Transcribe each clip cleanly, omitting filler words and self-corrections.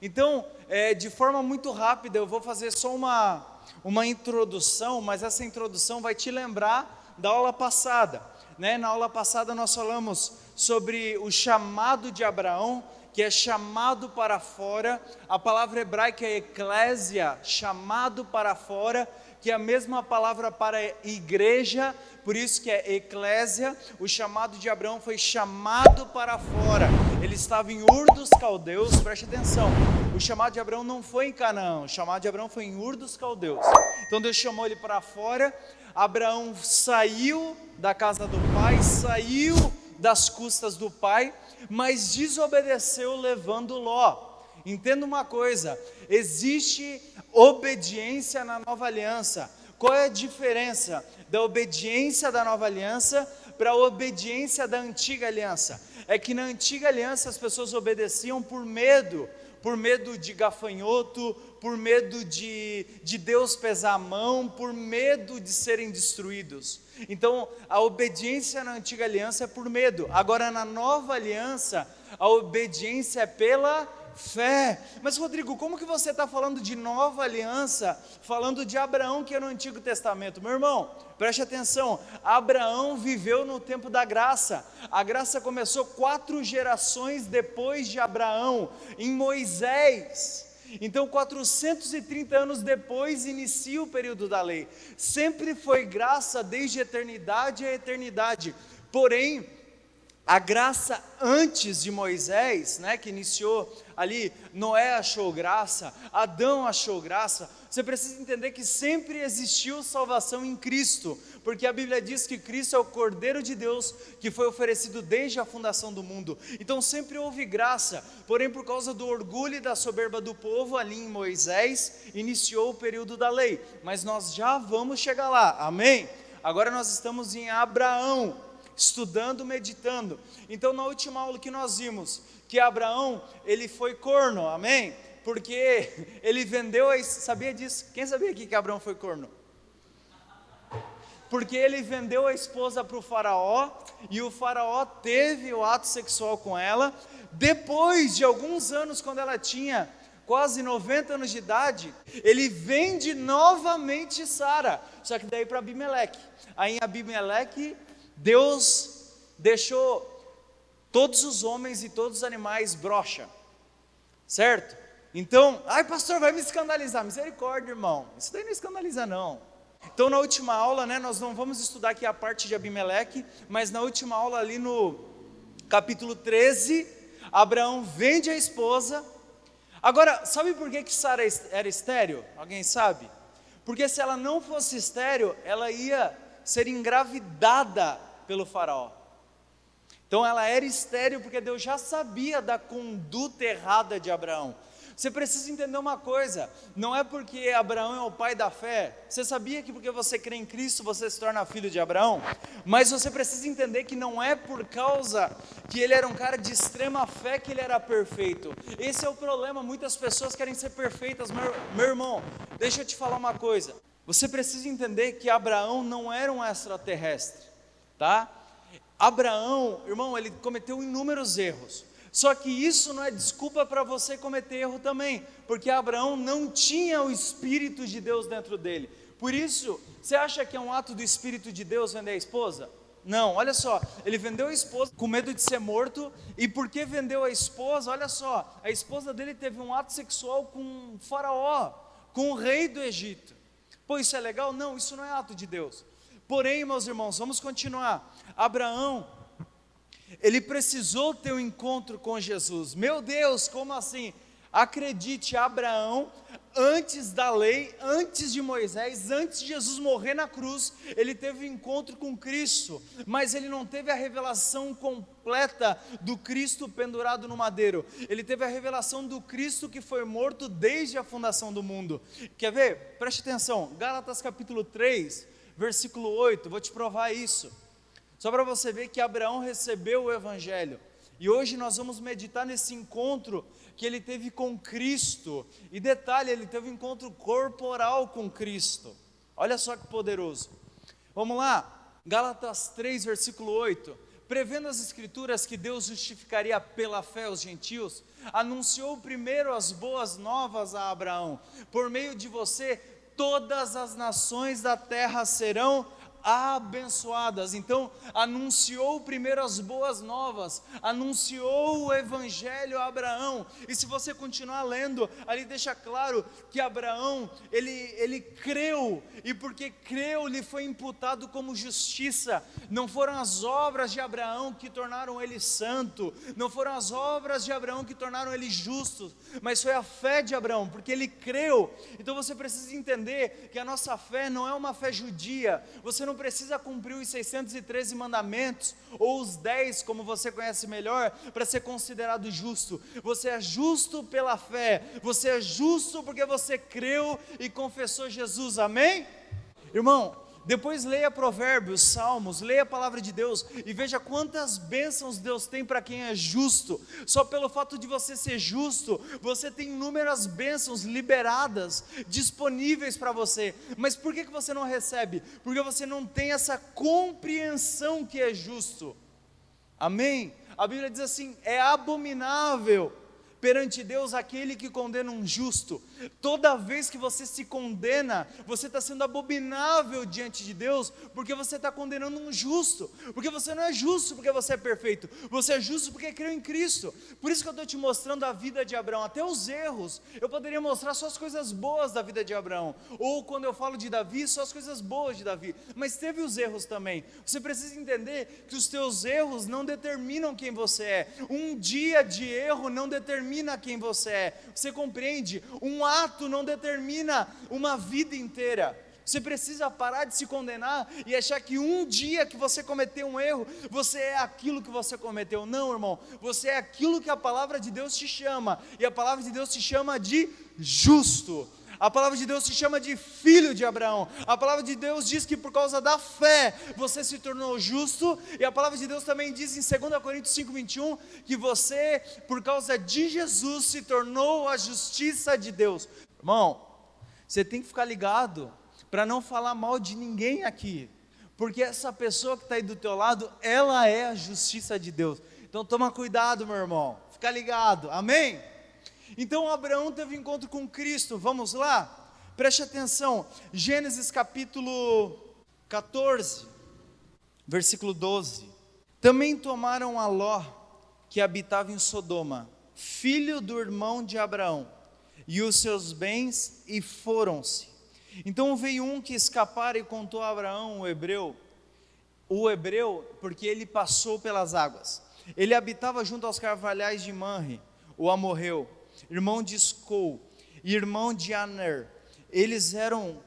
Então, de forma muito rápida, eu vou fazer só uma introdução, mas essa introdução vai te lembrar da aula passada, né? Na aula passada nós falamos sobre o chamado de Abraão, que é chamado para fora. A palavra hebraica é eclésia, chamado para fora, que é a mesma palavra para igreja, por isso que é eclésia. O chamado de Abraão foi chamado para fora, ele estava em Ur dos Caldeus, preste atenção, o chamado de Abraão não foi em Canaã, o chamado de Abraão foi em Ur dos Caldeus. Então Deus chamou ele para fora. Abraão saiu da casa do pai, saiu das custas do pai, mas desobedeceu levando Ló. Entenda uma coisa, existe obediência na nova aliança. Qual é a diferença da obediência da nova aliança para a obediência da antiga aliança? É que na antiga aliança as pessoas obedeciam por medo de gafanhoto, por medo de Deus pesar a mão, por medo de serem destruídos. Então a obediência na antiga aliança é por medo. Agora na nova aliança a obediência é pela fé. Mas Rodrigo, como que você está falando de nova aliança, falando de Abraão que é no Antigo Testamento? Meu irmão, preste atenção, Abraão viveu no tempo da graça. A graça começou 4 gerações depois de Abraão, em Moisés. Então 430 anos depois inicia o período da lei. Sempre foi graça desde a eternidade a eternidade. Porém, a graça antes de Moisés, né, que iniciou ali, Noé achou graça, Adão achou graça. Você precisa entender que sempre existiu salvação em Cristo, porque a Bíblia diz que Cristo é o Cordeiro de Deus, que foi oferecido desde a fundação do mundo. Então sempre houve graça, porém por causa do orgulho e da soberba do povo, ali em Moisés, iniciou o período da lei. Mas nós já vamos chegar lá, amém? Agora nós estamos em Abraão, estudando, meditando. Então na última aula que nós vimos, que Abraão, ele foi corno, amém? Porque ele vendeu, sabia disso? Quem sabia aqui que Abraão foi corno? Porque ele vendeu a esposa para o faraó, e o faraó teve o ato sexual com ela. Depois de alguns anos, quando ela tinha quase 90 anos de idade, ele vende novamente Sara, só que daí para Abimeleque. Aí em Abimeleque, Deus deixou todos os homens e todos os animais broxa, certo? Então, ai pastor, vai me escandalizar. Misericórdia, irmão, isso daí não escandaliza não. Então na última aula, né, nós não vamos estudar aqui a parte de Abimeleque, mas na última aula ali no capítulo 13, Abraão vende a esposa. Agora, sabe por que Sara era estéril? Alguém sabe? Porque se ela não fosse estéril, ela ia ser engravidada pelo faraó. Então ela era estéril porque Deus já sabia da conduta errada de Abraão. Você precisa entender uma coisa, não é porque Abraão é o pai da fé. Você sabia que porque você crê em Cristo você se torna filho de Abraão? Mas você precisa entender que não é por causa que ele era um cara de extrema fé que ele era perfeito. Esse é o problema, muitas pessoas querem ser perfeitas. Meu irmão, deixa eu te falar uma coisa. Você precisa entender que Abraão não era um extraterrestre, tá? Abraão, irmão, ele cometeu inúmeros erros. Só que isso não é desculpa para você cometer erro também, porque Abraão não tinha o Espírito de Deus dentro dele. Por isso, você acha que é um ato do Espírito de Deus vender a esposa? Não, olha só, ele vendeu a esposa com medo de ser morto. E por que vendeu a esposa? Olha só, a esposa dele teve um ato sexual com um faraó, com o rei do Egito. Pô, isso é legal? Não, isso não é ato de Deus. Porém, meus irmãos, vamos continuar. Abraão, ele precisou ter um encontro com Jesus. Meu Deus, como assim? Acredite, Abraão, antes da lei, antes de Moisés, antes de Jesus morrer na cruz, ele teve um encontro com Cristo, mas ele não teve a revelação completa do Cristo pendurado no madeiro. Ele teve a revelação do Cristo que foi morto desde a fundação do mundo. Quer ver? Preste atenção, Gálatas capítulo 3, versículo 8, vou te provar isso. Só para você ver que Abraão recebeu o Evangelho. E hoje nós vamos meditar nesse encontro que ele teve com Cristo. E detalhe, ele teve um encontro corporal com Cristo. Olha só que poderoso. Vamos lá, Gálatas 3, versículo 8. prevendo as escrituras que Deus justificaria pela fé os gentios, anunciou primeiro as boas novas a Abraão: por meio de você, todas as nações da terra serão abençoadas. Então, anunciou primeiro as boas novas, anunciou o evangelho a Abraão. E se você continuar lendo, ali deixa claro que Abraão, ele creu, e porque creu, lhe foi imputado como justiça. Não foram as obras de Abraão que tornaram ele santo, não foram as obras de Abraão que tornaram ele justo, mas foi a fé de Abraão, porque ele creu. Então você precisa entender que a nossa fé não é uma fé judia. Você não precisa cumprir os 613 mandamentos, ou os 10, como você conhece melhor, para ser considerado justo. Você é justo pela fé, você é justo porque você creu e confessou Jesus, amém? Irmão, depois leia Provérbios, Salmos, leia a palavra de Deus e veja quantas bênçãos Deus tem para quem é justo. Só pelo fato de você ser justo, você tem inúmeras bênçãos liberadas, disponíveis para você. Mas por que você não recebe? Porque você não tem essa compreensão que é justo, amém? A Bíblia diz assim: é abominável perante Deus aquele que condena um justo. Toda vez que você se condena, você está sendo abominável diante de Deus, porque você está condenando um justo, porque você não é justo porque você é perfeito, você é justo porque creu em Cristo. Por isso que eu estou te mostrando a vida de Abraão, até os erros. Eu poderia mostrar só as coisas boas da vida de Abraão, ou quando eu falo de Davi, só as coisas boas de Davi, mas teve os erros também. Você precisa entender que os teus erros não determinam quem você é. Um dia de erro não determina quem você é. Você compreende? Um ato não determina uma vida inteira. Você precisa parar de se condenar e achar que um dia que você cometeu um erro, você é aquilo que você cometeu. Não, irmão, você é aquilo que a palavra de Deus te chama, e a palavra de Deus te chama de justo. A palavra de Deus te chama de filho de Abraão. A palavra de Deus diz que por causa da fé você se tornou justo. E a palavra de Deus também diz em 2 Coríntios 5:21 que você, por causa de Jesus, se tornou a justiça de Deus. Irmão, você tem que ficar ligado para não falar mal de ninguém aqui, porque essa pessoa que está aí do teu lado, ela é a justiça de Deus. Então toma cuidado, meu irmão, fica ligado, amém? Então Abraão teve encontro com Cristo. Vamos lá? Preste atenção, Gênesis capítulo 14, versículo 12. Também tomaram a Ló, que habitava em Sodoma, filho do irmão de Abraão, e os seus bens, e foram-se. Então veio um que escapara e contou a Abraão, o hebreu, porque ele passou pelas águas. Ele habitava junto aos carvalhais de Manre, o amorreu, irmão de Escol, e irmão de Aner. Eles eram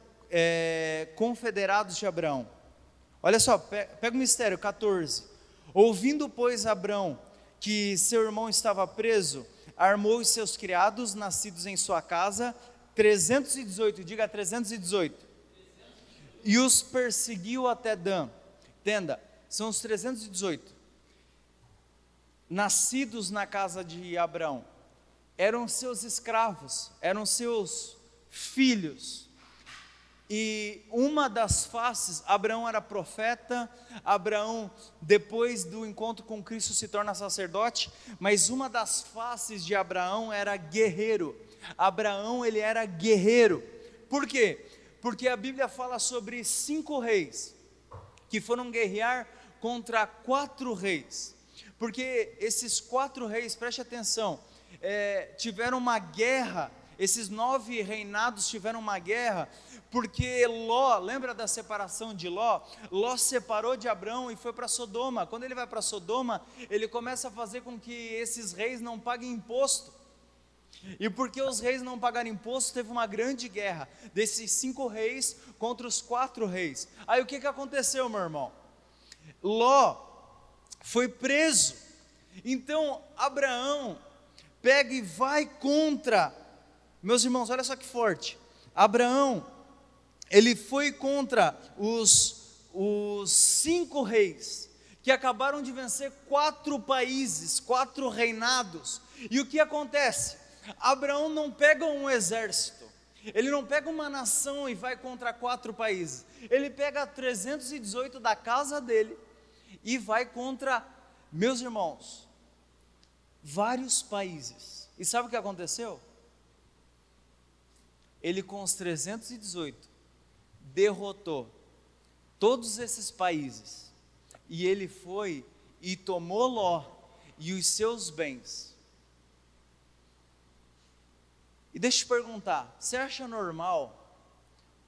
confederados de Abraão. Olha só, pega o mistério, 14. Ouvindo, pois, Abraão que seu irmão estava preso, armou os seus criados, nascidos em sua casa, 318, diga 318, e os perseguiu até Dan. Entenda, são os 318, nascidos na casa de Abraão. Eram seus escravos, eram seus filhos. E uma das faces, Abraão era profeta, Abraão, depois do encontro com Cristo, se torna sacerdote, mas uma das faces de Abraão era guerreiro. Abraão, ele era guerreiro. Por quê? Porque a Bíblia fala sobre 5 reis, que foram guerrear contra 4 reis. Porque esses 4 reis, preste atenção, tiveram uma guerra. Esses 9 reinados tiveram uma guerra, porque Ló, lembra da separação de Ló? Ló separou de Abraão e foi para Sodoma. Quando ele vai para Sodoma, ele começa a fazer com que esses reis não paguem imposto. E porque os reis não pagaram imposto, teve uma grande guerra desses 5 reis contra os 4 reis. Aí o que aconteceu, meu irmão? Ló foi preso. Então Abraão pega e vai contra. Meus irmãos, olha só que forte. Abraão, ele foi contra os 5 reis, que acabaram de vencer 4 países, 4 reinados. E o que acontece? Abraão não pega um exército, ele não pega uma nação e vai contra 4 países. Ele pega 318 da casa dele, e vai contra, meus irmãos, vários países. E sabe o que aconteceu? Ele com os 318 derrotou todos esses países, e ele foi e tomou Ló e os seus bens. E deixa eu te perguntar, você acha normal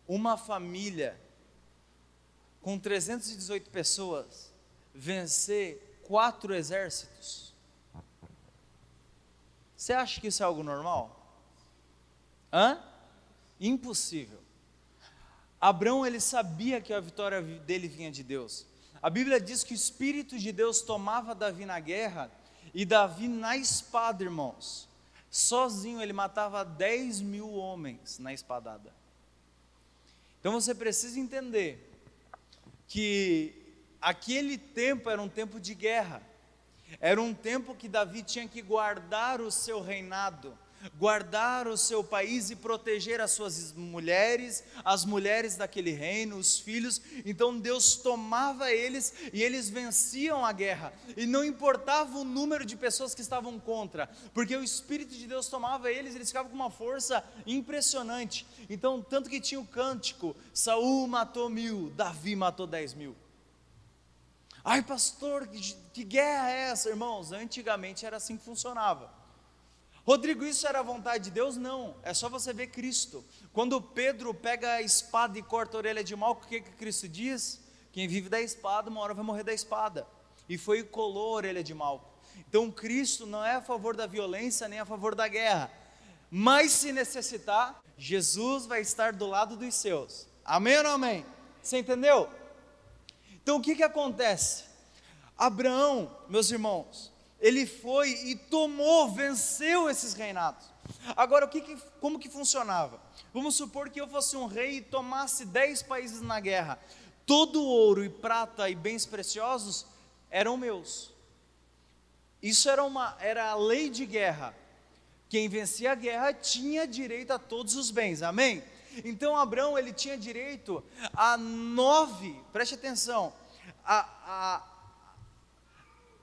uma família com 318 pessoas vencer 4 exércitos? Você acha que isso é algo normal? Impossível. Abrão, ele sabia que a vitória dele vinha de Deus. A Bíblia diz que o Espírito de Deus tomava Davi na guerra, e Davi na espada, irmãos, sozinho ele matava 10.000 homens na espadada. Então você precisa entender que aquele tempo era um tempo de guerra, era um tempo que Davi tinha que guardar o seu reinado, guardar o seu país e proteger as suas mulheres, as mulheres daquele reino, os filhos. Então Deus tomava eles e eles venciam a guerra, e não importava o número de pessoas que estavam contra, porque o Espírito de Deus tomava eles, eles ficavam com uma força impressionante. Então, tanto que tinha o cântico: Saul matou 1000, Davi matou 10.000. Ai pastor, que guerra é essa? Irmãos, antigamente era assim que funcionava. Rodrigo, isso era a vontade de Deus? Não, é só você ver Cristo. Quando Pedro pega a espada e corta a orelha de Malco, o que Cristo diz? Quem vive da espada, uma hora vai morrer da espada. E foi e colou a orelha de Malco. Então Cristo não é a favor da violência, nem a favor da guerra, mas se necessitar, Jesus vai estar do lado dos seus. Amém ou não amém? Você entendeu? Então o que acontece? Abraão, meus irmãos, ele foi e tomou, venceu esses reinados. Agora, como que funcionava? Vamos supor que eu fosse um rei e tomasse 10 países na guerra. Todo o ouro e prata e bens preciosos eram meus. Isso era a lei de guerra. Quem vencia a guerra tinha direito a todos os bens, amém? Então Abraão, ele tinha direito a 9, preste atenção,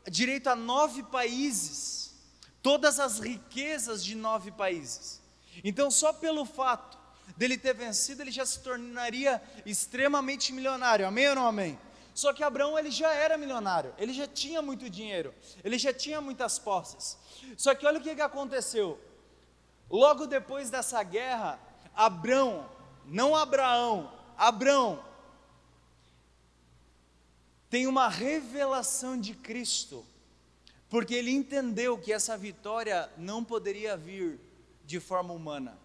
direito a 9 países, todas as riquezas de 9 países. Então só pelo fato dele ter vencido, ele já se tornaria extremamente milionário, amém ou não amém? Só que Abraão, ele já era milionário, ele já tinha muito dinheiro, ele já tinha muitas posses. Só que olha o que aconteceu, logo depois dessa guerra, Abrão, Abrão, tem uma revelação de Cristo, porque ele entendeu que essa vitória não poderia vir de forma humana.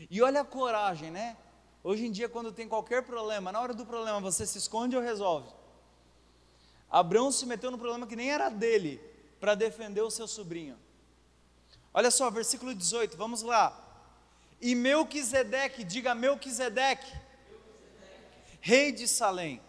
E olha a coragem, né? Hoje em dia, quando tem qualquer problema, na hora do problema você se esconde ou resolve? Abrão se meteu no problema que nem era dele, para defender o seu sobrinho. Olha só, versículo 18, vamos lá. E Melquisedeque, diga Melquisedeque, rei de Salém.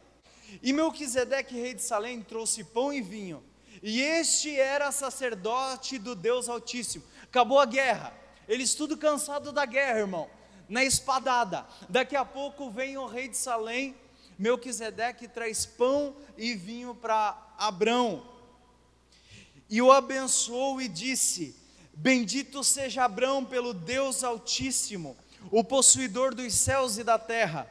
E Melquisedeque, rei de Salém, trouxe pão e vinho, e este era sacerdote do Deus Altíssimo. Acabou a guerra, eles tudo cansado da guerra, irmão, na espadada. Daqui a pouco vem o rei de Salém, Melquisedeque traz pão e vinho para Abrão, e o abençoou e disse: bendito seja Abrão pelo Deus Altíssimo, o possuidor dos céus e da terra.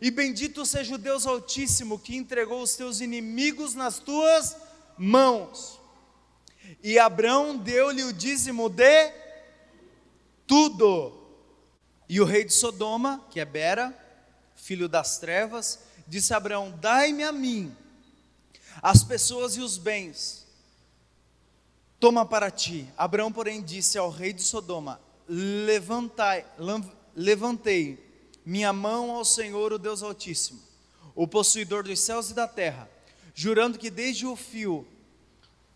E bendito seja o Deus Altíssimo, que entregou os teus inimigos nas tuas mãos. E Abrão deu-lhe o dízimo de tudo. E o rei de Sodoma, que é Bera, filho das trevas, disse a Abrão: dai-me a mim as pessoas e os bens, toma para ti. Abrão, porém, disse ao rei de Sodoma: levantei minha mão ao Senhor, o Deus Altíssimo, o possuidor dos céus e da terra, jurando que desde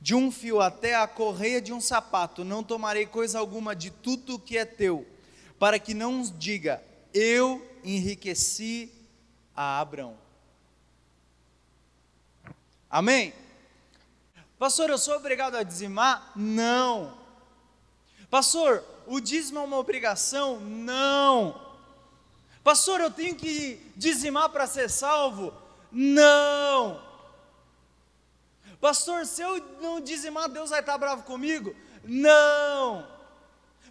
de um fio até a correia de um sapato, não tomarei coisa alguma de tudo que é teu, para que não diga: eu enriqueci a Abrão. Amém? Pastor, eu sou obrigado a dizimar? Não. Pastor, o dízimo é uma obrigação? Não. Pastor, eu tenho que dizimar para ser salvo? Não. Pastor, se eu não dizimar, Deus vai estar bravo comigo? Não.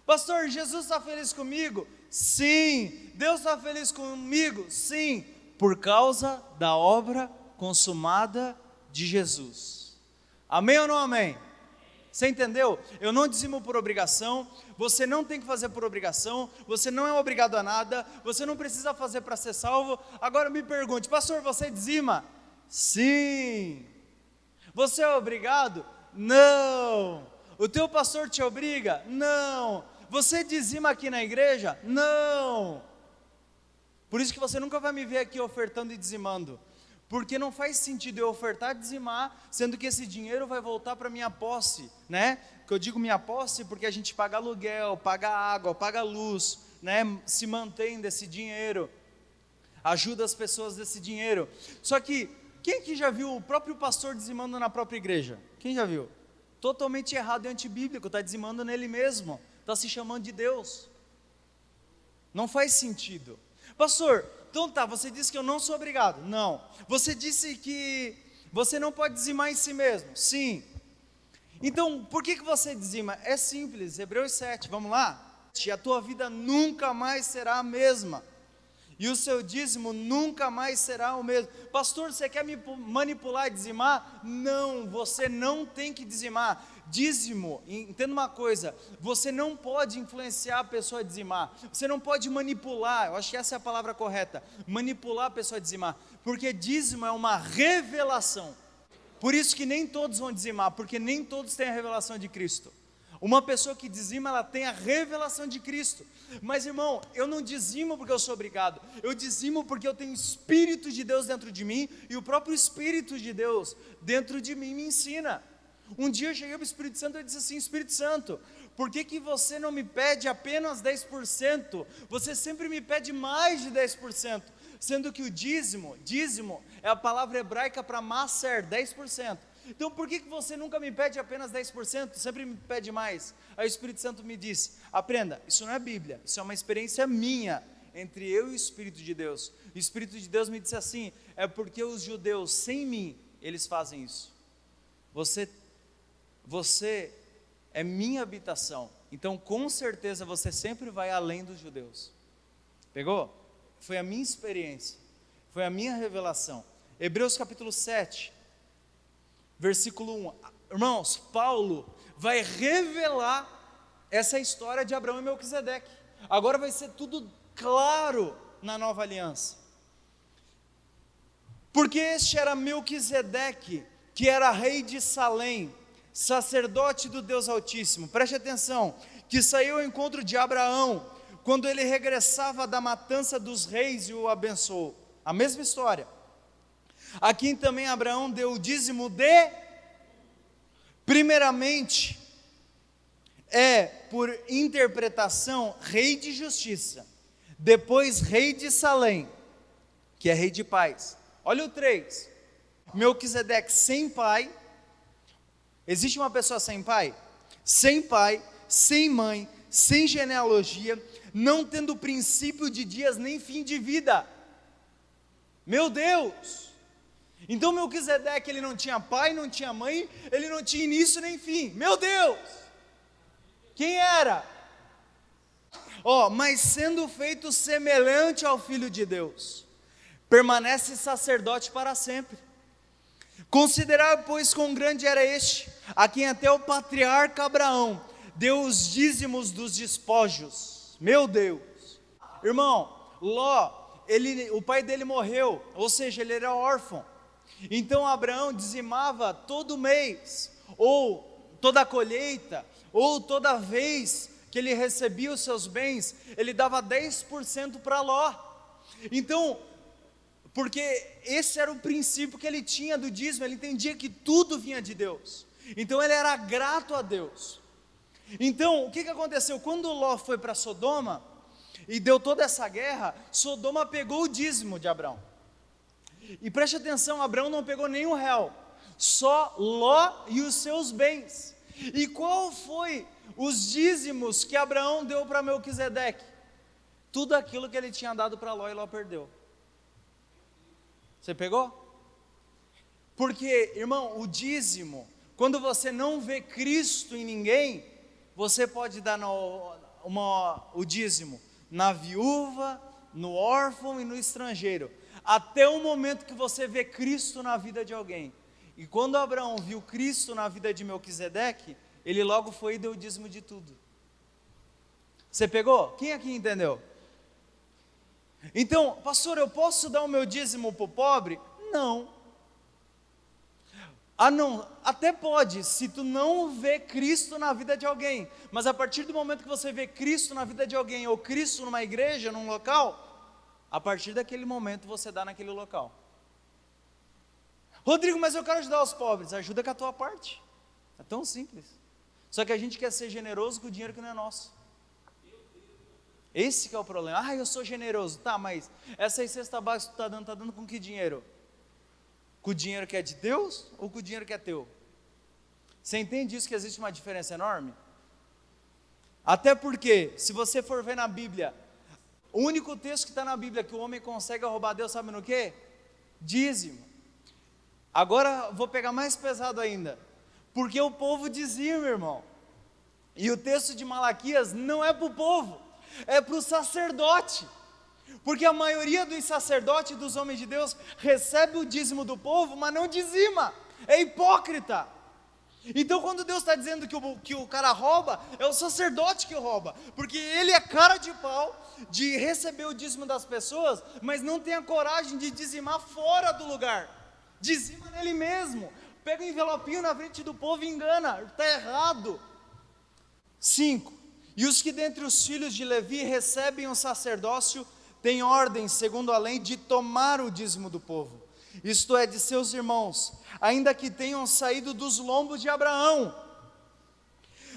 Pastor, Jesus está feliz comigo? Sim. Deus está feliz comigo? Sim. Por causa da obra consumada de Jesus. Amém ou não amém? Você entendeu? Eu não dizimo por obrigação, você não tem que fazer por obrigação, você não é obrigado a nada, você não precisa fazer para ser salvo. Agora me pergunte, pastor, você dizima? Sim. Você é obrigado? Não. O teu pastor te obriga? Não. Você dizima aqui na igreja? Não. Por isso que você nunca vai me ver aqui ofertando e dizimando. Porque não faz sentido eu ofertar e dizimar, sendo que esse dinheiro vai voltar para minha posse, né? Que eu digo minha posse porque a gente paga aluguel, paga água, paga luz, né? Se mantém desse dinheiro, ajuda as pessoas desse dinheiro. Só que, quem que já viu o próprio pastor dizimando na própria igreja? Quem já viu? Totalmente errado e antibíblico, está dizimando nele mesmo, está se chamando de Deus. Não faz sentido. Pastor, então tá, você disse que eu não sou obrigado. Não. Você disse que você não pode dizimar em si mesmo. Sim. Então, por que você dizima? É simples, Hebreus 7, vamos lá? A tua vida nunca mais será a mesma. E o seu dízimo nunca mais será o mesmo. Pastor, você quer me manipular e dizimar? Não, você não tem que dizimar. Dízimo, entenda uma coisa, você não pode influenciar a pessoa a dizimar, você não pode manipular, eu acho que essa é a palavra correta, manipular a pessoa a dizimar, porque dízimo é uma revelação. Por isso que nem todos vão dizimar, porque nem todos têm a revelação de Cristo. Uma pessoa que dizima, ela tem a revelação de Cristo. Mas irmão, eu não dizimo porque eu sou obrigado, eu dizimo porque eu tenho o Espírito de Deus dentro de mim, e o próprio Espírito de Deus dentro de mim me ensina. Um dia eu cheguei para o Espírito Santo e disse assim: Espírito Santo, por que você não me pede apenas 10%? Você sempre me pede mais de 10%, sendo que o dízimo é a palavra hebraica para maser, 10%. Então por que você nunca me pede apenas 10%? Sempre me pede mais. Aí o Espírito Santo me disse: aprenda, isso não é Bíblia, isso é uma experiência minha, entre eu e o Espírito de Deus. O Espírito de Deus me disse assim: é porque os judeus, sem mim, eles fazem isso. Você é minha habitação, então com certeza você sempre vai além dos judeus. Pegou? Foi a minha experiência, foi a minha revelação. Hebreus capítulo 7, versículo 1. Irmãos, Paulo vai revelar essa história de Abraão e Melquisedeque. Agora vai ser tudo claro na nova aliança. Porque este era Melquisedeque, que era rei de Salém, sacerdote do Deus Altíssimo, preste atenção, que saiu ao encontro de Abraão, quando ele regressava da matança dos reis e o abençoou. A mesma história. A quem também Abraão deu o dízimo de, primeiramente, por interpretação, rei de justiça, depois rei de Salém, que é rei de paz. Olha o 3, Melquisedeque sem pai. Existe uma pessoa sem pai? Sem pai, sem mãe, sem genealogia, não tendo princípio de dias nem fim de vida. Meu Deus! Então Melquisedeque, ele não tinha pai, não tinha mãe, ele não tinha início nem fim. Meu Deus! Quem era? Mas sendo feito semelhante ao Filho de Deus, permanece sacerdote para sempre. Considerai, pois, quão grande era este, a quem até o patriarca Abraão deu os dízimos dos despojos. Meu Deus! Irmão, Ló, o pai dele morreu, ou seja, ele era órfão. Então Abraão dizimava todo mês, ou toda a colheita, ou toda vez que ele recebia os seus bens, ele dava 10% para Ló. Então, porque esse era o princípio que ele tinha do dízimo, ele entendia que tudo vinha de Deus, então ele era grato a Deus. Então, o que aconteceu? Quando Ló foi para Sodoma, e deu toda essa guerra, Sodoma pegou o dízimo de Abraão, e preste atenção, Abraão não pegou nenhum real, só Ló e os seus bens. E qual foi os dízimos que Abraão deu para Melquisedeque? Tudo aquilo que ele tinha dado para Ló, e Ló perdeu. Você pegou? Porque, irmão, o dízimo, quando você não vê Cristo em ninguém, você pode dar o dízimo na viúva, no órfão e no estrangeiro, até o momento que você vê Cristo na vida de alguém. E quando Abraão viu Cristo na vida de Melquisedeque, ele logo foi e deu o dízimo de tudo. Você pegou? Quem aqui entendeu? Então, pastor, eu posso dar o meu dízimo para o pobre? Não. Não, até pode, se tu não vê Cristo na vida de alguém, mas a partir do momento que você vê Cristo na vida de alguém, ou Cristo numa igreja, num local, a partir daquele momento você dá naquele local. Rodrigo, mas eu quero ajudar os pobres. Ajuda com a tua parte, é tão simples. Só que a gente quer ser generoso com o dinheiro que não é nosso. Esse que é o problema. Eu sou generoso, tá, mas essa aí cesta básica que tu tá dando com que dinheiro? Com o dinheiro que é de Deus ou com o dinheiro que é teu? Você entende isso, que existe uma diferença enorme? Até porque, se você for ver na Bíblia, o único texto que está na Bíblia que o homem consegue roubar Deus, sabe no quê? Dízimo. Agora vou pegar mais pesado ainda, porque o povo dizima, irmão. E o texto de Malaquias não é para o povo, é para o sacerdote. Porque a maioria dos sacerdotes e dos homens de Deus recebe o dízimo do povo, mas não dizima, é hipócrita. Então quando Deus está dizendo que o cara rouba, é o sacerdote que rouba, porque ele é cara de pau de receber o dízimo das pessoas, mas não tem a coragem de dizimar fora do lugar, dizima nele mesmo, pega um envelopinho na frente do povo e engana, está errado. 5. E os que dentre os filhos de Levi recebem o sacerdócio, têm ordem, segundo a lei, de tomar o dízimo do povo, isto é, de seus irmãos, ainda que tenham saído dos lombos de Abraão.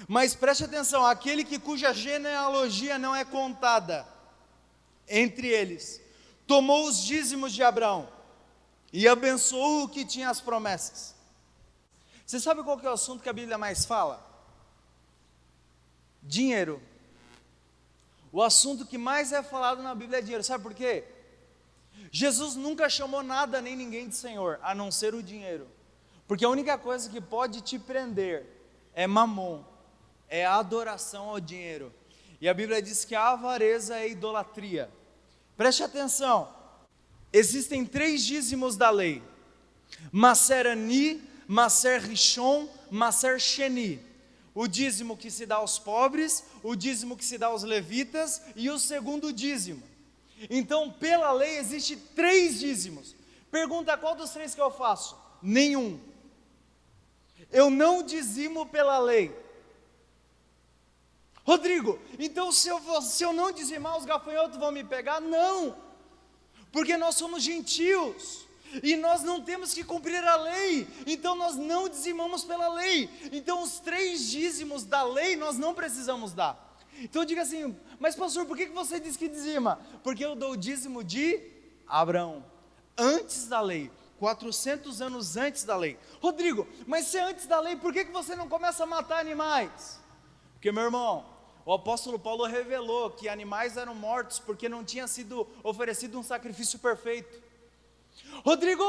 Mas preste atenção, aquele cuja genealogia não é contada entre eles, tomou os dízimos de Abraão, e abençoou o que tinha as promessas. Você sabe qual que é o assunto que a Bíblia mais fala? Dinheiro. O assunto que mais é falado na Bíblia é dinheiro. Sabe por quê? Jesus nunca chamou nada nem ninguém de Senhor, a não ser o dinheiro. Porque a única coisa que pode te prender é mamon, é a adoração ao dinheiro. E a Bíblia diz que a avareza é idolatria. Preste atenção, existem 3 dízimos da lei: Maser Ani, Maser Rishon, Maser Sheni. O dízimo que se dá aos pobres, o dízimo que se dá aos levitas e o segundo dízimo. Então, pela lei, existe 3 dízimos. Pergunta, qual dos 3 que eu faço? Nenhum. Eu não dizimo pela lei. Rodrigo, então se eu não dizimar, os gafanhotos vão me pegar? Não, porque nós somos gentios, e nós não temos que cumprir a lei, então nós não dizimamos pela lei. Então os 3 dízimos da lei nós não precisamos dar. Então diga assim, mas pastor, por que você diz que dizima? Porque eu dou o dízimo de Abraão, antes da lei, 400 anos antes da lei. Rodrigo, mas se é antes da lei, por que você não começa a matar animais? Porque, meu irmão, o apóstolo Paulo revelou que animais eram mortos porque não tinha sido oferecido um sacrifício perfeito. Rodrigo,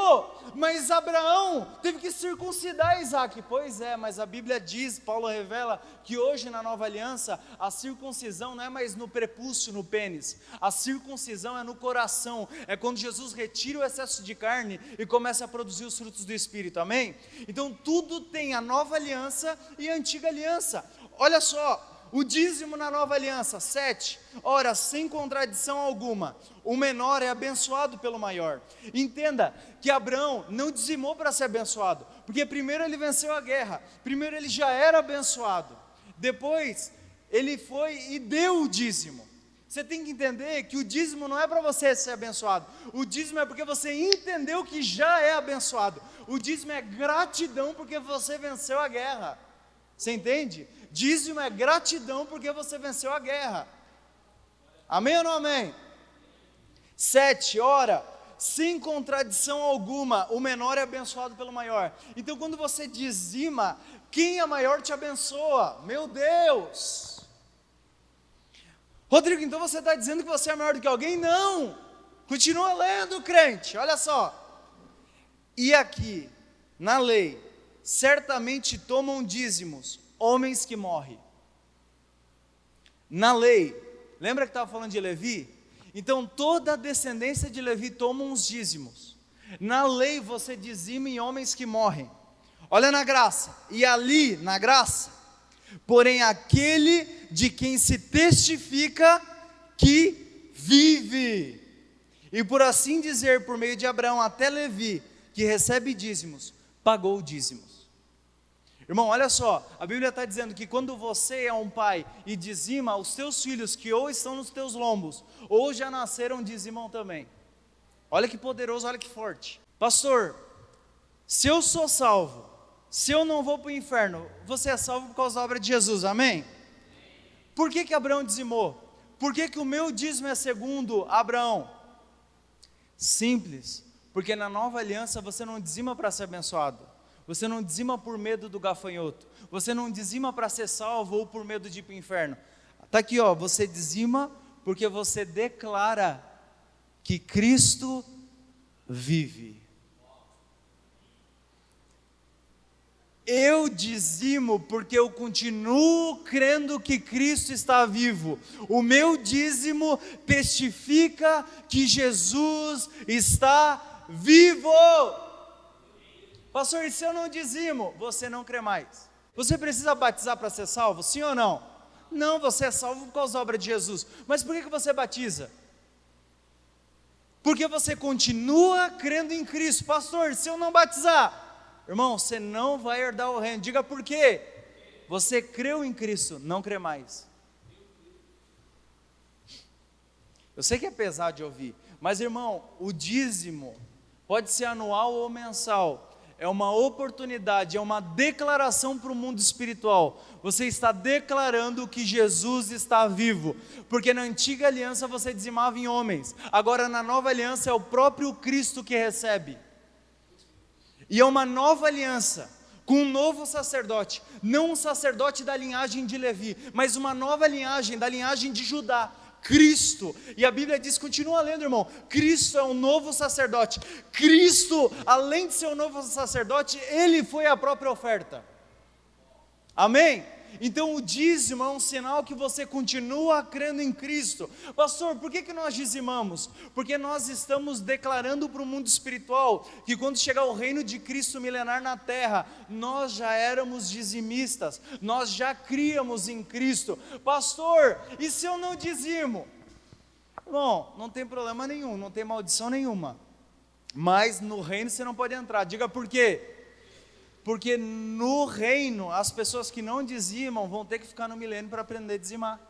mas Abraão teve que circuncidar Isaac. Pois é, mas a Bíblia diz, Paulo revela, que hoje na nova aliança, a circuncisão não é mais no prepúcio, no pênis. A circuncisão é no coração, é quando Jesus retira o excesso de carne e começa a produzir os frutos do Espírito, amém? Então tudo tem a nova aliança e a antiga aliança. Olha só, o dízimo na nova aliança, 7, ora, sem contradição alguma, o menor é abençoado pelo maior. Entenda que Abraão não dizimou para ser abençoado, porque primeiro ele venceu a guerra, primeiro ele já era abençoado, depois ele foi e deu o dízimo. Você tem que entender que o dízimo não é para você ser abençoado, o dízimo é porque você entendeu que já é abençoado, o dízimo é gratidão porque você venceu a guerra. Você entende? Dízimo é gratidão porque você venceu a guerra. Amém ou não amém? 7, ora, sem contradição alguma, o menor é abençoado pelo maior. Então quando você dizima, quem é maior te abençoa. Meu Deus! Rodrigo, então você está dizendo que você é maior do que alguém? Não! Continua lendo, crente, olha só. E aqui, na lei, certamente tomam dízimos homens que morrem. Na lei, lembra que estava falando de Levi? Então toda a descendência de Levi toma uns dízimos. Na lei você dizima em homens que morrem. Olha na graça, e ali na graça, porém aquele de quem se testifica que vive, e por assim dizer, por meio de Abraão até Levi, que recebe dízimos, pagou dízimos. Irmão, olha só, a Bíblia está dizendo que quando você é um pai e dizima, os teus filhos que ou estão nos teus lombos, ou já nasceram, dizimam também. Olha que poderoso, olha que forte. Pastor, se eu sou salvo, se eu não vou para o inferno, você é salvo por causa da obra de Jesus, amém? Por que Abraão dizimou? Por que o meu dízimo é segundo Abraão? Simples, porque na nova aliança você não dizima para ser abençoado, você não dizima por medo do gafanhoto, você não dizima para ser salvo ou por medo de ir para o inferno. Está aqui, ó, você dizima porque você declara que Cristo vive. Eu dizimo porque eu continuo crendo que Cristo está vivo. O meu dízimo testifica que Jesus está vivo. Pastor, e se eu não dizimo? Você não crê mais. Você precisa batizar para ser salvo? Sim ou não? Não, você é salvo por causa da obra de Jesus. Mas por que você batiza? Porque você continua crendo em Cristo. Pastor, se eu não batizar? Irmão, você não vai herdar o reino. Diga por quê? Você creu em Cristo, não crê mais. Eu sei que é pesado de ouvir, mas irmão, o dízimo pode ser anual ou mensal. É uma oportunidade, é uma declaração para o mundo espiritual. Você está declarando que Jesus está vivo, porque na antiga aliança você dizimava em homens, agora na nova aliança é o próprio Cristo que recebe. E é uma nova aliança, com um novo sacerdote, não um sacerdote da linhagem de Levi, mas uma nova linhagem, da linhagem de Judá, Cristo. E a Bíblia diz, continua lendo, irmão, Cristo é um novo sacerdote. Cristo, além de ser um novo sacerdote, Ele foi a própria oferta. Amém? Então o dízimo é um sinal que você continua crendo em Cristo. Pastor, por que nós dizimamos? Porque nós estamos declarando para o mundo espiritual que quando chegar o reino de Cristo milenar na terra, nós já éramos dizimistas, nós já críamos em Cristo. Pastor, e se eu não dizimo? Bom, não tem problema nenhum, não tem maldição nenhuma, mas no reino você não pode entrar. Diga por quê? Porque no reino, as pessoas que não dizimam vão ter que ficar no milênio para aprender a dizimar.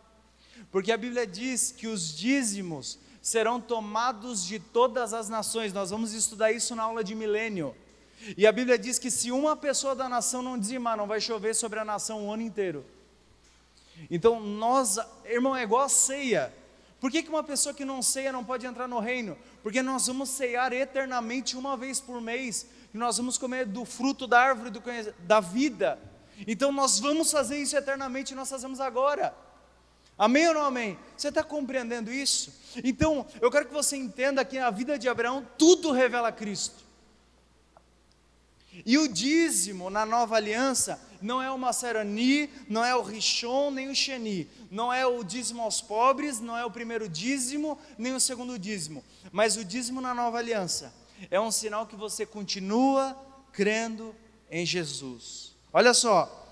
Porque a Bíblia diz que os dízimos serão tomados de todas as nações. Nós vamos estudar isso na aula de milênio. E a Bíblia diz que se uma pessoa da nação não dizimar, não vai chover sobre a nação o ano inteiro. Então nós, irmão, é igual a ceia. Por que uma pessoa que não ceia não pode entrar no reino? Porque nós vamos ceiar eternamente uma vez por mês. E nós vamos comer do fruto da árvore da vida. Então nós vamos fazer isso eternamente, nós fazemos agora. Amém ou não amém? Você está compreendendo isso? Então eu quero que você entenda que na vida de Abraão tudo revela Cristo. E o dízimo na nova aliança não é o Maserani, não é o Rishon, nem o Sheni. Não é o dízimo aos pobres, não é o primeiro dízimo, nem o segundo dízimo. Mas o dízimo na nova aliança é um sinal que você continua crendo em Jesus. Olha só,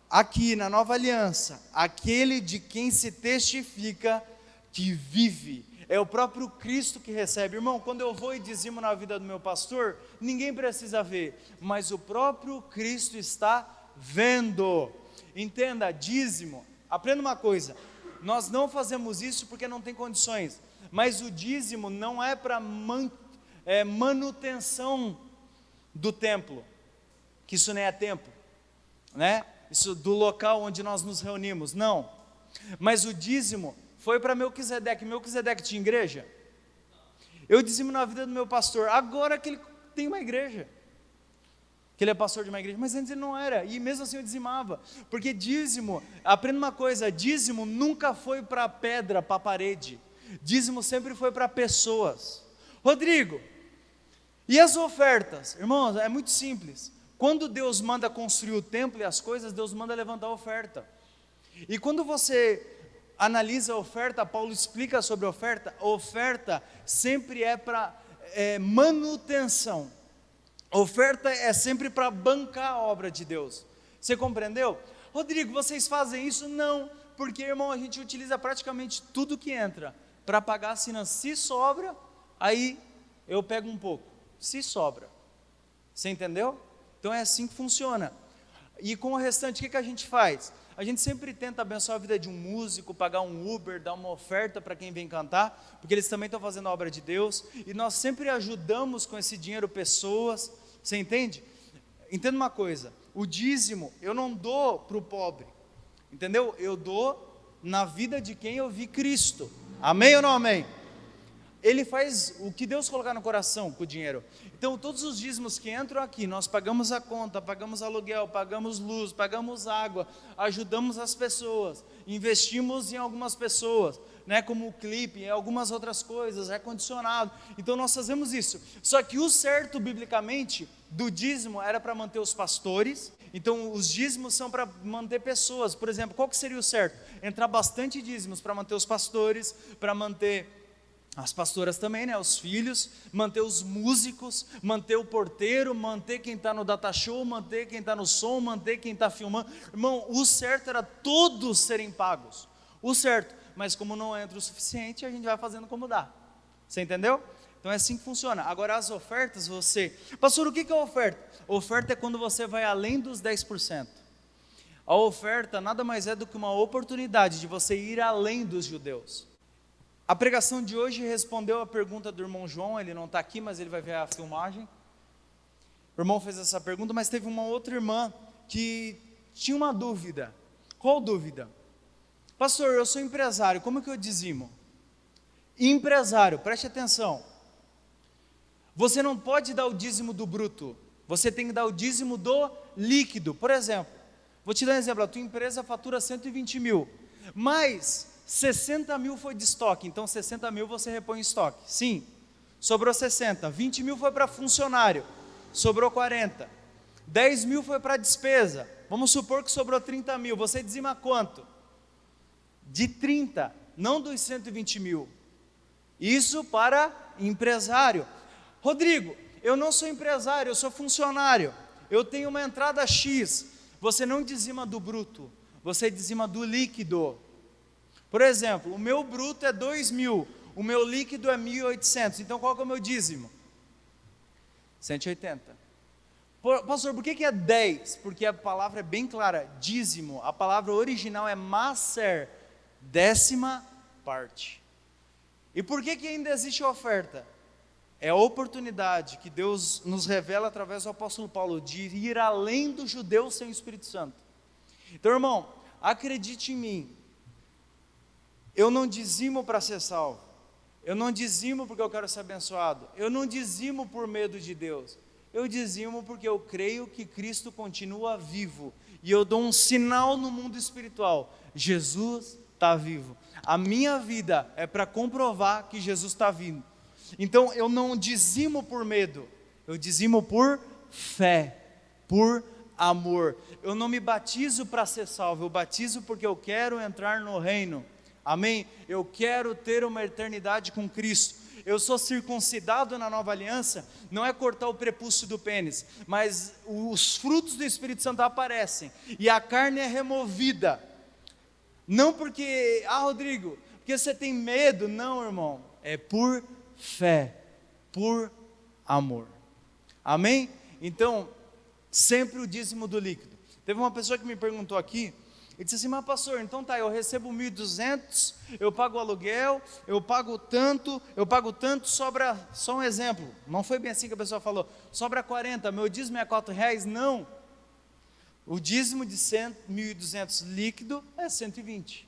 aqui na nova aliança, aquele de quem se testifica que vive, é o próprio Cristo que recebe. Irmão, quando eu vou e dizimo na vida do meu pastor, ninguém precisa ver, mas o próprio Cristo está vendo. Entenda, dízimo, aprenda uma coisa, nós não fazemos isso porque não tem condições, mas o dízimo não é para manutenção do templo, que isso nem é templo, né? Isso do local onde nós nos reunimos, não. Mas o dízimo foi para Melquisedeque. Melquisedeque tinha igreja? Eu dizimo na vida do meu pastor, agora que ele tem uma igreja, que ele é pastor de uma igreja, mas antes ele não era, e mesmo assim eu dizimava, porque dízimo, aprenda uma coisa, dízimo nunca foi para pedra, para parede, dízimo sempre foi para pessoas. Rodrigo, e as ofertas? Irmãos, é muito simples, Quando Deus manda construir o templo e as coisas, Deus manda levantar a oferta. E quando você analisa a oferta, Paulo explica sobre a oferta sempre é para manutenção. A oferta é sempre para bancar a obra de Deus. Você compreendeu? Rodrigo, vocês fazem isso? Não, porque, irmão, a gente utiliza praticamente tudo que entra para pagar as finanças. Se sobra, aí eu pego um pouco. Se sobra. Você entendeu? Então é assim que funciona. E com o restante, o que a gente faz? A gente sempre tenta abençoar a vida de um músico, pagar um Uber, dar uma oferta para quem vem cantar, porque eles também estão fazendo a obra de Deus, e nós sempre ajudamos com esse dinheiro pessoas, você entende? Entenda uma coisa, o dízimo eu não dou para o pobre, entendeu? Eu dou na vida de quem eu vi Cristo, amém ou não amém? Ele faz o que Deus colocar no coração com o dinheiro. Então todos os dízimos que entram aqui, nós pagamos a conta, pagamos aluguel, pagamos luz, pagamos água, ajudamos as pessoas, investimos em algumas pessoas, né, como o clipe, em algumas outras coisas, ar-condicionado. Então nós fazemos isso. Só que o certo biblicamente do dízimo era para manter os pastores. Então os dízimos são para manter pessoas. Por exemplo, qual que seria o certo? Entrar bastante dízimos para manter os pastores, para manter as pastoras também, né, os filhos, manter os músicos, manter o porteiro, manter quem está no data show, manter quem está no som, manter quem está filmando. Irmão, o certo era todos serem pagos, o certo, mas como não entra o suficiente, a gente vai fazendo como dá, você entendeu? Então é assim que funciona. Agora as ofertas, pastor, o que é oferta? Oferta é quando você vai além dos 10%. A oferta nada mais é do que uma oportunidade de você ir além dos judeus. A pregação de hoje respondeu a pergunta do irmão João, ele não está aqui, mas ele vai ver a filmagem. O irmão fez essa pergunta, mas teve uma outra irmã que tinha uma dúvida. Qual dúvida? Pastor, eu sou empresário, como que eu dizimo? Empresário, preste atenção. Você não pode dar o dízimo do bruto, você tem que dar o dízimo do líquido. Por exemplo, vou te dar um exemplo, a tua empresa fatura 120 mil, mas 60 mil foi de estoque, então 60 mil você repõe em estoque, sim, sobrou 60, 20 mil foi para funcionário, sobrou 40, 10 mil foi para despesa, vamos supor que sobrou 30 mil, você dizima quanto? De 30, não dos 120 mil, isso para empresário. Rodrigo, eu não sou empresário, eu sou funcionário, eu tenho uma entrada X, você não dizima do bruto, você dizima do líquido. Por exemplo, o meu bruto é 2 mil, o meu líquido é 1.800, então qual que é o meu dízimo? 180. Pastor, por que é 10? Porque a palavra é bem clara, dízimo, a palavra original é maser, 10ª parte. E por que ainda existe oferta? É a oportunidade que Deus nos revela através do apóstolo Paulo, de ir além do judeu sem o Espírito Santo. Então, irmão, acredite em mim, eu não dizimo para ser salvo, eu não dizimo porque eu quero ser abençoado, eu não dizimo por medo de Deus, eu dizimo porque eu creio que Cristo continua vivo, e eu dou um sinal no mundo espiritual, Jesus está vivo, a minha vida é para comprovar que Jesus está vindo. Então eu não dizimo por medo, eu dizimo por fé, por amor. Eu não me batizo para ser salvo, eu batizo porque eu quero entrar no reino. Amém? Eu quero ter uma eternidade com Cristo. Eu sou circuncidado na nova aliança, não é cortar o prepúcio do pênis, mas os frutos do Espírito Santo aparecem, e a carne é removida. Não porque, Rodrigo, porque você tem medo, não, irmão, é por fé, por amor. Amém? Então, sempre o dízimo do líquido. Teve uma pessoa que me perguntou aqui, ele disse assim, mas pastor, então tá, eu recebo 1.200, eu pago aluguel, eu pago tanto, sobra, só um exemplo, não foi bem assim que a pessoa falou, sobra 40, meu dízimo é R$4, não, o dízimo de 1.200 líquido é 120,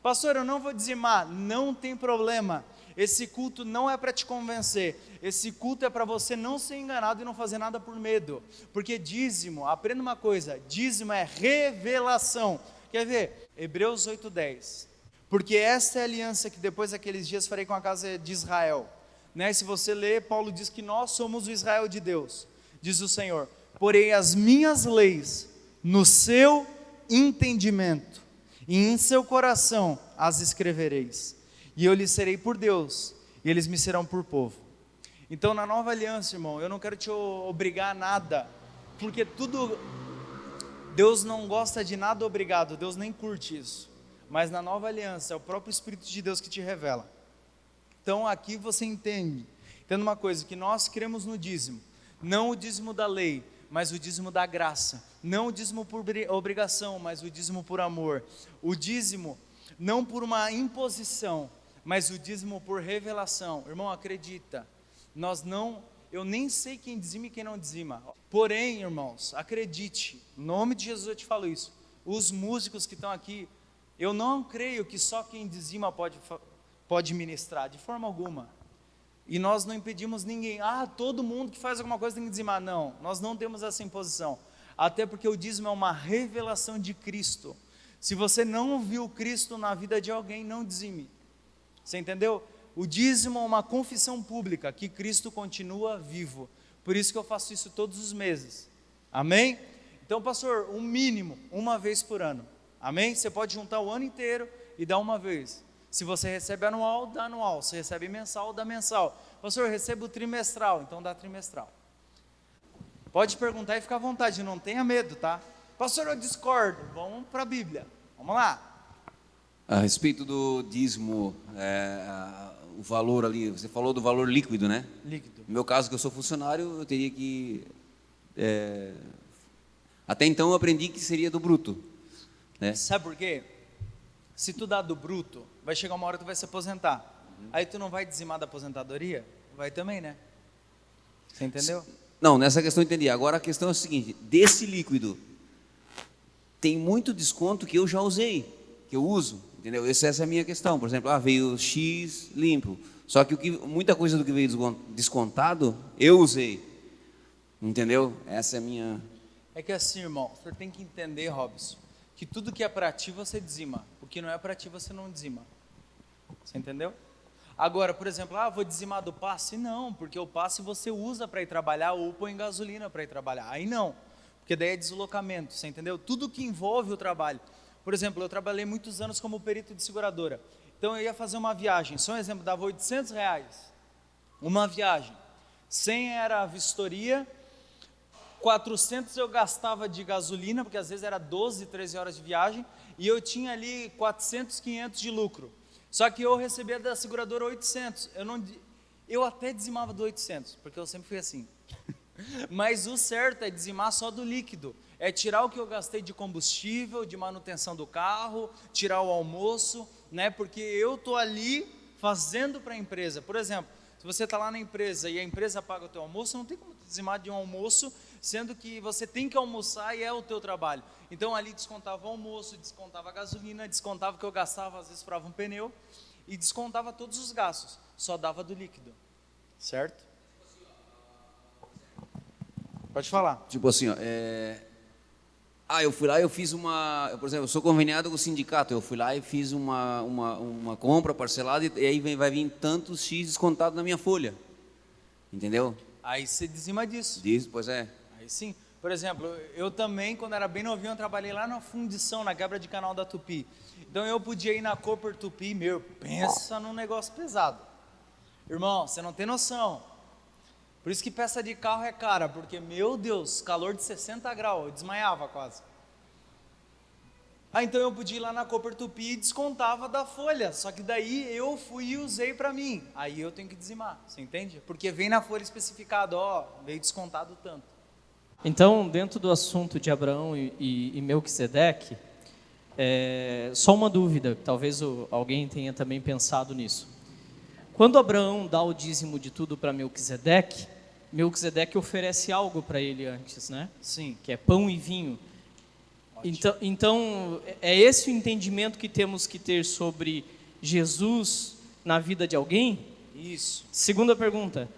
pastor, eu não vou dizimar, não tem problema, esse culto não é para te convencer, esse culto é para você não ser enganado e não fazer nada por medo, porque dízimo, aprenda uma coisa, dízimo é revelação. Quer ver? Hebreus 8:10, porque esta é a aliança que depois daqueles dias farei com a casa de Israel, né? Se você ler, Paulo diz que nós somos o Israel de Deus, diz o Senhor, porei as minhas leis no seu entendimento, e em seu coração as escrevereis, e eu lhes serei por Deus, e eles me serão por povo. Então, na nova aliança, irmão, eu não quero te obrigar a nada, porque Deus não gosta de nada obrigado, Deus nem curte isso. Mas na nova aliança, é o próprio Espírito de Deus que te revela. Então, aqui você entenda uma coisa, que nós cremos no dízimo, não o dízimo da lei, mas o dízimo da graça, não o dízimo por obrigação, mas o dízimo por amor, o dízimo não por uma imposição, mas o dízimo por revelação. Irmão, acredita, eu nem sei quem dizima e quem não dizima, porém, irmãos, acredite, em nome de Jesus eu te falo isso, os músicos que estão aqui, eu não creio que só quem dizima pode ministrar, de forma alguma, e nós não impedimos ninguém, todo mundo que faz alguma coisa tem que dizimar, não, nós não temos essa imposição, até porque o dízimo é uma revelação de Cristo. Se você não viu Cristo na vida de alguém, não dizime, você entendeu? O dízimo é uma confissão pública, que Cristo continua vivo, por isso que eu faço isso todos os meses, amém? Então, pastor, um mínimo, uma vez por ano, amém? Você pode juntar o ano inteiro e dar uma vez. Se você recebe anual, dá anual. Se recebe mensal, dá mensal. Pastor, eu recebo trimestral, então dá trimestral. Pode perguntar e ficar à vontade, não tenha medo, tá? Pastor, eu discordo. Vamos para a Bíblia. Vamos lá. A respeito do dízimo, o valor ali, você falou do valor líquido, né? Líquido. No meu caso, que eu sou funcionário, eu teria que... até então eu aprendi que seria do bruto, né? Sabe por quê? Se tu dá do bruto, vai chegar uma hora que tu vai se aposentar. Aí tu não vai dizimar da aposentadoria? Vai também, né? Você entendeu? Não, nessa questão eu entendi. Agora a questão é a seguinte, desse líquido, tem muito desconto que eu já usei, que eu uso, entendeu? Essa é a minha questão. Por exemplo, veio X limpo, só que muita coisa do que veio descontado, eu usei, entendeu? Essa é a minha... É que assim, irmão, você tem que entender, Robson, que tudo que é para ti você dizima, o que não é para ti você não dizima, você entendeu? Agora, por exemplo, vou dizimar do passe, não, porque o passe você usa para ir trabalhar ou põe gasolina para ir trabalhar, aí não, porque daí é deslocamento, você entendeu? Tudo que envolve o trabalho, por exemplo, eu trabalhei muitos anos como perito de seguradora, então eu ia fazer uma viagem, só um exemplo, dava R$800, uma viagem, 100 era a vistoria, 400 eu gastava de gasolina, porque às vezes era 12, 13 horas de viagem, e eu tinha ali 400, 500 de lucro. Só que eu recebia da seguradora 800. Eu até dizimava do 800, porque eu sempre fui assim. Mas o certo é dizimar só do líquido. É tirar o que eu gastei de combustível, de manutenção do carro, tirar o almoço, né? Porque eu estou ali fazendo para a empresa. Por exemplo, se você está lá na empresa e a empresa paga o teu almoço, não tem como dizimar de um almoço, sendo que você tem que almoçar e é o teu trabalho. Então ali descontava o almoço, descontava a gasolina, descontava o que eu gastava, às vezes furava um pneu, e descontava todos os gastos, só dava do líquido, certo? Pode falar. Tipo assim, eu fui lá e eu fiz por exemplo, eu sou conveniado com o sindicato, eu fui lá e fiz uma compra parcelada e aí vai vir tantos X descontado na minha folha, entendeu? Aí você dizima disso. Pois é. Aí sim. Por exemplo, eu também, quando era bem novinho, eu trabalhei lá na fundição, na quebra de canal da Tupi. Então eu podia ir na Cooper Tupi, pensa num negócio pesado. Irmão, você não tem noção. Por isso que peça de carro é cara, porque, meu Deus, calor de 60 graus, eu desmaiava quase. Então eu podia ir lá na Cooper Tupi e descontava da folha, só que daí eu fui e usei para mim, aí eu tenho que dizimar, você entende? Porque vem na folha especificado, veio descontado tanto. Então, dentro do assunto de Abraão e Melquisedeque, só uma dúvida, talvez alguém tenha também pensado nisso. Quando Abraão dá o dízimo de tudo para Melquisedeque, Melquisedeque oferece algo para ele antes, né? Sim. Que é pão e vinho. Então, é esse o entendimento que temos que ter sobre Jesus na vida de alguém? Isso. Segunda pergunta,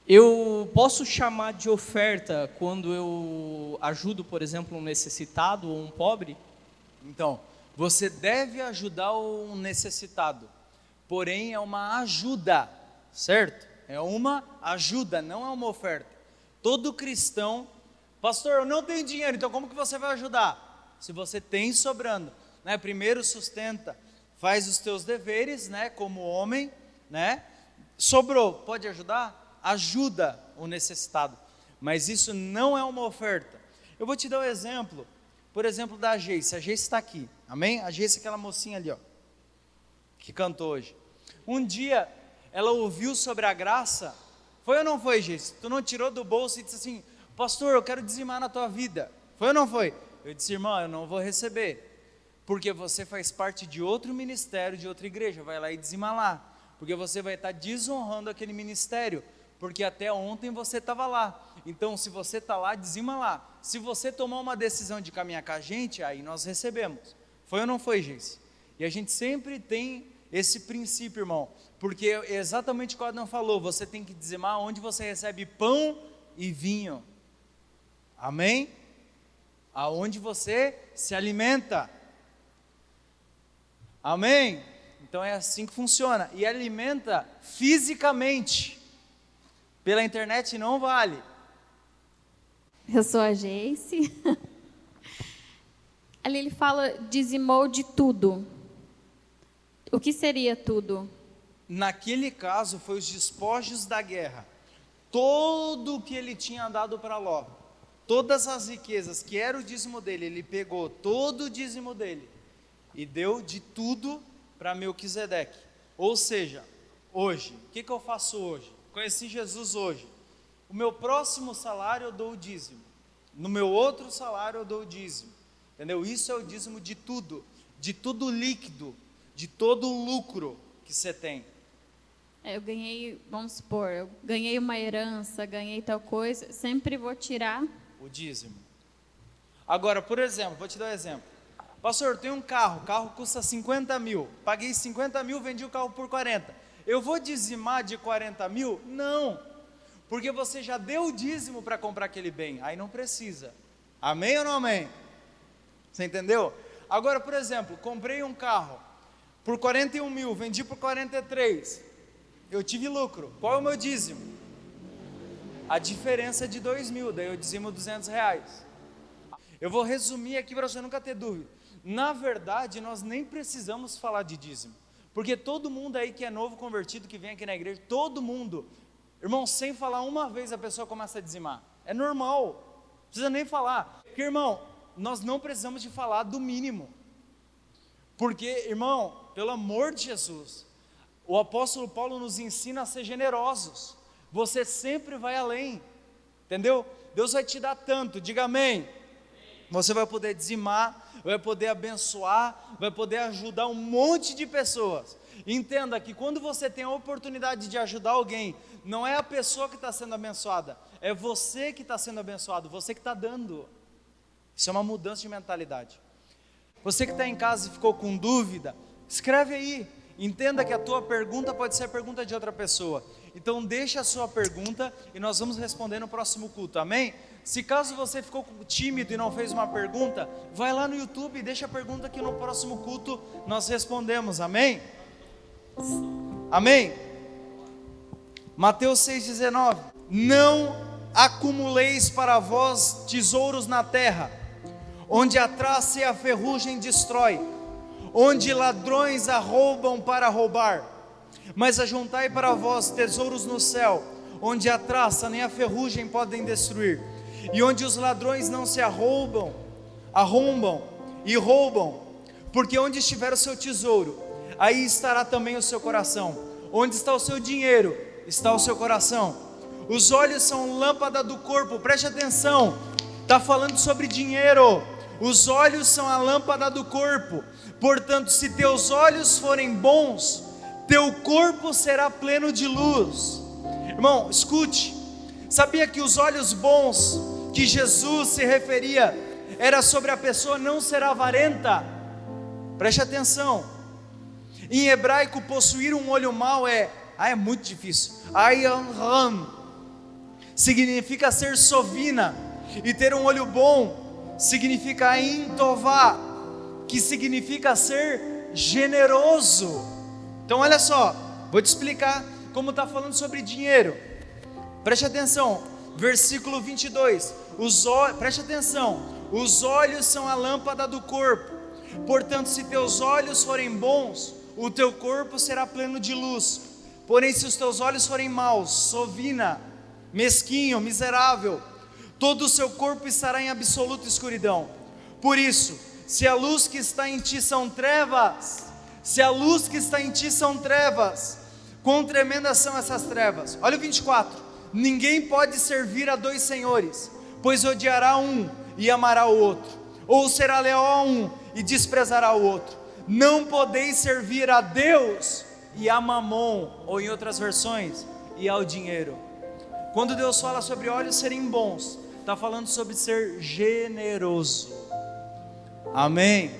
eu posso chamar de oferta quando eu ajudo, por exemplo, um necessitado ou um pobre? Então, você deve ajudar um necessitado, porém é uma ajuda, certo? É uma ajuda, não é uma oferta. Todo cristão, pastor, eu não tenho dinheiro, então como que você vai ajudar? Se você tem sobrando, né? Primeiro sustenta, faz os teus deveres, né? Como homem, né? Sobrou, pode ajudar? Ajuda o necessitado, mas isso não é uma oferta. Eu vou te dar um exemplo, por exemplo da Geice. A Geice está aqui, amém? A Geice é aquela mocinha ali, ó, que cantou hoje. Um dia ela ouviu sobre a graça. Foi ou não foi, Geice? Tu não tirou do bolso e disse assim: pastor, eu quero dizimar na tua vida. Foi ou não foi? Eu disse: irmão, eu não vou receber, porque você faz parte de outro ministério, de outra igreja. Vai lá e dizima lá, porque você vai estar desonrando aquele ministério, porque até ontem você estava lá. Então, se você está lá, dizima lá. Se você tomar uma decisão de caminhar com a gente, aí nós recebemos. Foi ou não foi, Geice? E a gente sempre tem esse princípio, irmão, porque é exatamente o que o Adão falou: você tem que dizimar onde você recebe pão e vinho, amém? Aonde você se alimenta, amém? Então é assim que funciona, e alimenta fisicamente, pela internet não vale. Eu sou a Geice. Ali ele fala, dizimou de tudo. O que seria tudo? Naquele caso, foi os despojos da guerra. Todo o que ele tinha dado para Ló, todas as riquezas que era o dízimo dele, ele pegou todo o dízimo dele e deu de tudo para Melquisedeque. Ou seja, hoje, o que eu faço hoje? Conheci Jesus hoje. O meu próximo salário eu dou o dízimo. No meu outro salário eu dou o dízimo. Entendeu? Isso é o dízimo de tudo líquido, de todo o lucro que você tem. Eu ganhei, vamos supor, eu ganhei uma herança, ganhei tal coisa, sempre vou tirar o dízimo. Agora, por exemplo, vou te dar um exemplo. Pastor, eu tenho um carro, o carro custa 50 mil, paguei 50 mil, vendi o carro por 40. Eu vou dizimar de 40 mil? Não, porque você já deu o dízimo para comprar aquele bem, aí não precisa. Amém ou não amém? Você entendeu? Agora, por exemplo, comprei um carro por 41 mil, vendi por 43, eu tive lucro. Qual é o meu dízimo? A diferença de 2 mil, daí eu dizimo 200 reais. Eu vou resumir aqui para você nunca ter dúvida. Na verdade, nós nem precisamos falar de dízimo, porque todo mundo aí que é novo convertido, que vem aqui na igreja, todo mundo, irmão, sem falar uma vez a pessoa começa a dizimar. É normal, não precisa nem falar. Porque, irmão, nós não precisamos de falar do mínimo. Porque, irmão, pelo amor de Jesus, o apóstolo Paulo nos ensina a ser generosos. Você sempre vai além, entendeu? Deus vai te dar tanto, diga amém. Você vai poder dizimar, vai poder abençoar, vai poder ajudar um monte de pessoas. Entenda que quando você tem a oportunidade de ajudar alguém, não é a pessoa que está sendo abençoada, é você que está sendo abençoado, você que está dando. Isso é uma mudança de mentalidade. Você que está em casa e ficou com dúvida, escreve aí. Entenda que a tua pergunta pode ser a pergunta de outra pessoa. Então deixa a sua pergunta e nós vamos responder no próximo culto, amém? Se caso você ficou tímido e não fez uma pergunta, vai lá no YouTube e deixa a pergunta que no próximo culto nós respondemos, amém? Amém? Mateus 6,19: não acumuleis para vós tesouros na terra, onde a traça e a ferrugem destrói, onde ladrões arrombam para roubar, mas ajuntai para vós tesouros no céu, onde a traça nem a ferrugem podem destruir, e onde os ladrões não se arrombam e roubam, porque onde estiver o seu tesouro, aí estará também o seu coração. Onde está o seu dinheiro, está o seu coração. Os olhos são lâmpada do corpo, preste atenção, está falando sobre dinheiro. Os olhos são a lâmpada do corpo. Portanto, se teus olhos forem bons, teu corpo será pleno de luz. Irmão, escute, sabia que os olhos bons que Jesus se referia era sobre a pessoa não ser avarenta? Preste atenção. Em hebraico, possuir um olho mau é muito difícil. Ayan ram significa ser sovina, e ter um olho bom significa ain tová, que significa ser generoso. Então olha só, vou te explicar como está falando sobre dinheiro. Preste atenção, Versículo 22, preste atenção, os olhos são a lâmpada do corpo, portanto se teus olhos forem bons, o teu corpo será pleno de luz, porém se os teus olhos forem maus, sovina, mesquinho, miserável, todo o seu corpo estará em absoluta escuridão. Por isso, se a luz que está em ti são trevas, quão tremendas são essas trevas. Olha o 24, ninguém pode servir a dois senhores, pois odiará um e amará o outro, ou será leal a um e desprezará o outro. Não podeis servir a Deus e a Mamon, ou em outras versões, e ao dinheiro. Quando Deus fala sobre olhos serem bons, está falando sobre ser generoso. Amém?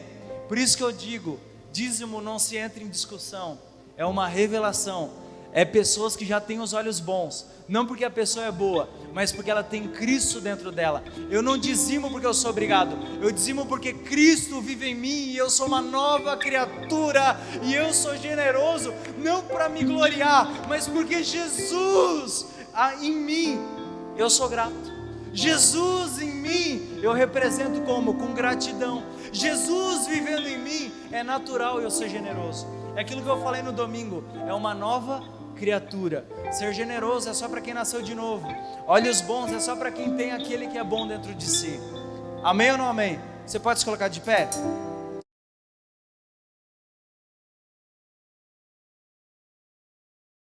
Por isso que eu digo, dízimo não se entra em discussão, é uma revelação, é pessoas que já têm os olhos bons, não porque a pessoa é boa, mas porque ela tem Cristo dentro dela. Eu não dizimo porque eu sou obrigado, eu dizimo porque Cristo vive em mim e eu sou uma nova criatura, e eu sou generoso, não para me gloriar, mas porque Jesus em mim, eu sou grato. Jesus em mim, eu represento como? Com gratidão. Jesus vivendo em mim, é natural eu ser generoso. É aquilo que eu falei no domingo, é uma nova criatura. Ser generoso é só para quem nasceu de novo. Olhos bons é só para quem tem aquele que é bom dentro de si. Amém ou não amém? Você pode se colocar de pé?